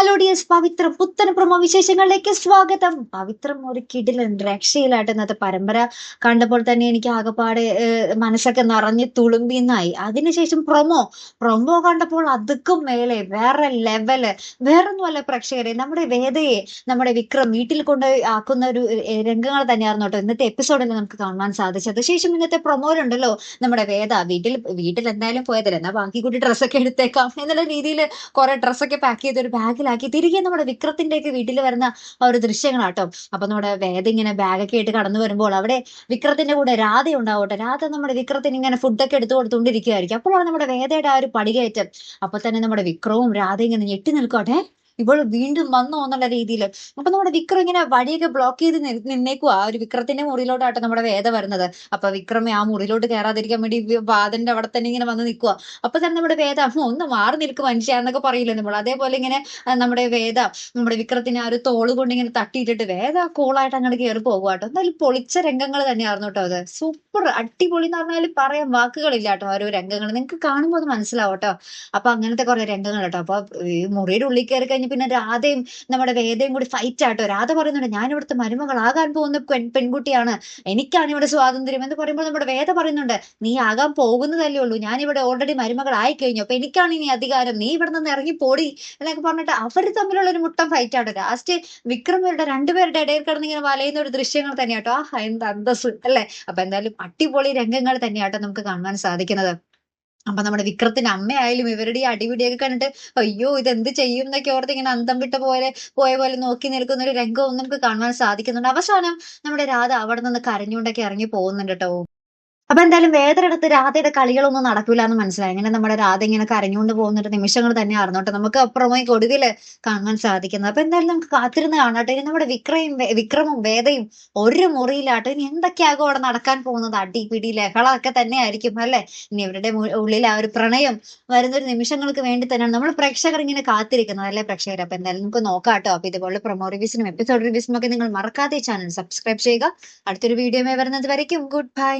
Hello dears, പവിത്രം പുത്തൻ promo വിശേഷങ്ങളിലേക്ക് സ്വാഗതം. പവിത്രം ഒരു കിടിലൻ രക്ഷയിലായിട്ട് ഇന്നത്തെ പരമ്പര കണ്ടപ്പോൾ തന്നെ എനിക്ക് ആകെപ്പാടെ മനസ്സൊക്കെ നിറഞ്ഞ് തുളുമ്പിന്നായി. അതിനുശേഷം പ്രൊമോ കണ്ടപ്പോൾ അതുക്കും മേലെ വേറെ ലെവല്. വേറൊന്നുമല്ല പ്രേക്ഷകരെ, നമ്മുടെ വേദയെ നമ്മുടെ വിക്രം വീട്ടിൽ കൊണ്ടുപോയി ആക്കുന്ന ഒരു രംഗങ്ങൾ തന്നെയായിരുന്നു കേട്ടോ ഇന്നത്തെ എപ്പിസോഡിൽ നമുക്ക് കാണാൻ സാധിച്ചത്. ശേഷം ഇന്നത്തെ പ്രൊമോയിലുണ്ടല്ലോ നമ്മുടെ വേദ വീട്ടിൽ എന്തായാലും പോയതല്ലേ, എന്നാ ബാക്കി കൂടി ഡ്രസ്സൊക്കെ എടുത്തേക്കാം എന്നുള്ള രീതിയിൽ കുറെ ഡ്രസ്സൊക്കെ പാക്ക് ചെയ്ത് ഒരു ബാഗിലാക്കി തിരികെ നമ്മുടെ വിക്രത്തിന്റെ ഒക്കെ വീട്ടിൽ വരുന്ന ആ ഒരു ദൃശ്യങ്ങളാട്ടോ. അപ്പൊ നമ്മുടെ വേദ ഇങ്ങനെ ബാഗൊക്കെ ആയിട്ട് കടന്നു വരുമ്പോൾ അവിടെ വിക്രത്തിന്റെ കൂടെ രാധ ഉണ്ടാവട്ടെ. രാധ നമ്മുടെ വിക്രത്തിന് ഇങ്ങനെ ഫുഡൊക്കെ എടുത്തു കൊടുത്തുകൊണ്ടിരിക്കുകയായിരിക്കും. അപ്പോഴാണ് നമ്മുടെ വേദയുടെ ആ ഒരു പടികയറ്റം. അപ്പൊ തന്നെ നമ്മുടെ വിക്രവും രാധ ഇങ്ങനെ ഞെട്ടി നിൽക്കട്ടെ, ഇവൾ വീണ്ടും വന്നോ എന്നുള്ള രീതിയിൽ. അപ്പൊ നമ്മുടെ വിക്രം ഇങ്ങനെ വഴിയൊക്കെ ബ്ലോക്ക് ചെയ്ത് നിന്നേക്കുവാ. ആ ഒരു വിക്രത്തിന്റെ മുറിയിലോട്ടാട്ടോ നമ്മുടെ വേദ വരുന്നത്. അപ്പൊ വിക്രം ആ മുറിയിലോട്ട് കയറാതിരിക്കാൻ വേണ്ടി വാതിന്റെ അവിടെ തന്നെ ഇങ്ങനെ വന്ന് നിൽക്കുക. അപ്പൊ തന്നെ നമ്മുടെ വേദ ഒന്ന് മാറി നിൽക്കും മനുഷ്യ എന്നൊക്കെ പറയില്ലേ നമ്മൾ, അതേപോലെ ഇങ്ങനെ നമ്മുടെ വേദ നമ്മുടെ വിക്രത്തിന് ആ ഒരു തോള് കൊണ്ട് ഇങ്ങനെ തട്ടിയിട്ടിട്ട് വേദ കൂളായിട്ട് അങ്ങോട്ട് കയറി പോകുക കേട്ടോ. എന്തായാലും പൊളിച്ച രംഗങ്ങൾ തന്നെയായിരുന്നു കേട്ടോ അത്. സൂപ്പർ അടിപൊളി എന്ന് പറഞ്ഞാൽ പറയാൻ വാക്കുകളില്ല കേട്ടോ. ആ ഒരു രംഗങ്ങൾ നിങ്ങൾക്ക് കാണുമ്പോൾ അത് മനസ്സിലാവും കേട്ടോ. അപ്പൊ അങ്ങനത്തെ കുറെ രംഗങ്ങൾ കേട്ടോ. അപ്പൊ ഈ മുറിയുടെ ഉള്ളിൽ കയറി കഴിഞ്ഞ് പിന്നെ രാധയും നമ്മുടെ വേദയും കൂടി ഫൈറ്റ് ആട്ടോ. രാധ പറയുന്നുണ്ട്, ഞാൻ ഇവിടുത്തെ മരുമകളാകാൻ പോകുന്ന പെൺകുട്ടിയാണ്, എനിക്കാണ് ഇവിടെ സ്വാതന്ത്ര്യം എന്ന് പറയുമ്പോൾ നമ്മുടെ വേദ പറയുന്നുണ്ട്, നീ ആകാൻ പോകുന്നതല്ലേ ഉള്ളൂ, ഞാൻ ഇവിടെ ഓൾറെഡി മരുമകളായി കഴിഞ്ഞു, അപ്പൊ എനിക്കാണ് ഇനി അധികാരം, നീ ഇവിടെ നിന്ന് ഇറങ്ങി പോടി എന്നൊക്കെ പറഞ്ഞിട്ട് അവർ തമ്മിലുള്ള ഒരു മുട്ടം ഫൈറ്റ് ആട്ടോ. ലാസ്റ്റ് വിക്രമരുടെ രണ്ടുപേരുടെ ഇടയിൽ കിടന്ന് ഇങ്ങനെ വലയുന്ന ഒരു ദൃശ്യങ്ങൾ തന്നെയാട്ടോ. എന്ത് അന്തസ് അല്ലേ. അപ്പൊ എന്തായാലും അടിപൊളി രംഗങ്ങൾ തന്നെയാട്ടോ നമുക്ക് കാണാൻ സാധിക്കുന്നത്. അപ്പൊ നമ്മുടെ വിക്രത്തിന്റെ അമ്മയായാലും ഇവരുടെ ഈ അടിപിടിയൊക്കെ കണ്ടിട്ട് അയ്യോ ഇതെന്ത് ചെയ്യും എന്നൊക്കെ ഓർത്ത് ഇങ്ങനെ അന്തം വിട്ട പോയ പോലെ നോക്കി നിൽക്കുന്ന ഒരു രംഗവും നമുക്ക് കാണാൻ സാധിക്കുന്നുണ്ട്. അവസാനം നമ്മുടെ രാധ അവിടെ നിന്ന് കരഞ്ഞുകൊണ്ടൊക്കെ ഇറങ്ങി പോകുന്നുണ്ട് കേട്ടോ. അപ്പൊ എന്തായാലും വേദനടുത്ത് രാധയുടെ കളികളൊന്നും നടക്കൂല എന്ന് മനസ്സിലായി. അങ്ങനെ നമ്മുടെ രാധ ഇങ്ങനെ കരഞ്ഞുകൊണ്ട് പോകുന്ന ഒരു നിമിഷങ്ങൾ തന്നെയായിരുന്നു കേട്ടോ നമുക്ക് അപ്പുറമായി ഒടുവില് കാണാൻ സാധിക്കുന്നത്. അപ്പൊ എന്തായാലും നമുക്ക് കാത്തിരുന്ന് കാണാട്ടെ. ഇനി നമ്മുടെ വിക്രമും വേദയും ഒരു മുറിയിലാട്ടോ. ഇനി എന്തൊക്കെയാകും അവിടെ നടക്കാൻ പോകുന്നത്? അടിപിടി ലഹള ഒക്കെ തന്നെ ആയിരിക്കും അല്ലെ. ഇനി ഇവരുടെ ഉള്ളിൽ ആ ഒരു പ്രണയം വരുന്നൊരു നിമിഷങ്ങൾക്ക് വേണ്ടി തന്നെയാണ് നമ്മൾ പ്രേക്ഷകർ ഇങ്ങനെ കാത്തിരിക്കുന്നത് അല്ലെ പ്രേക്ഷകർ. അപ്പൊ എന്തായാലും നമുക്ക് നോക്കാട്ടോ. അപ്പൊ ഇതുപോലെ പ്രൊമോ റിവ്യൂസിനും എപ്പിസോഡ് റിവ്യൂസിനും ഒക്കെ നിങ്ങൾ മറക്കാതെ ചാനൽ സബ്സ്ക്രൈബ് ചെയ്യുക. അടുത്തൊരു വീഡിയോ വരുന്നത് വരയ്ക്കും ഗുഡ് ബൈ.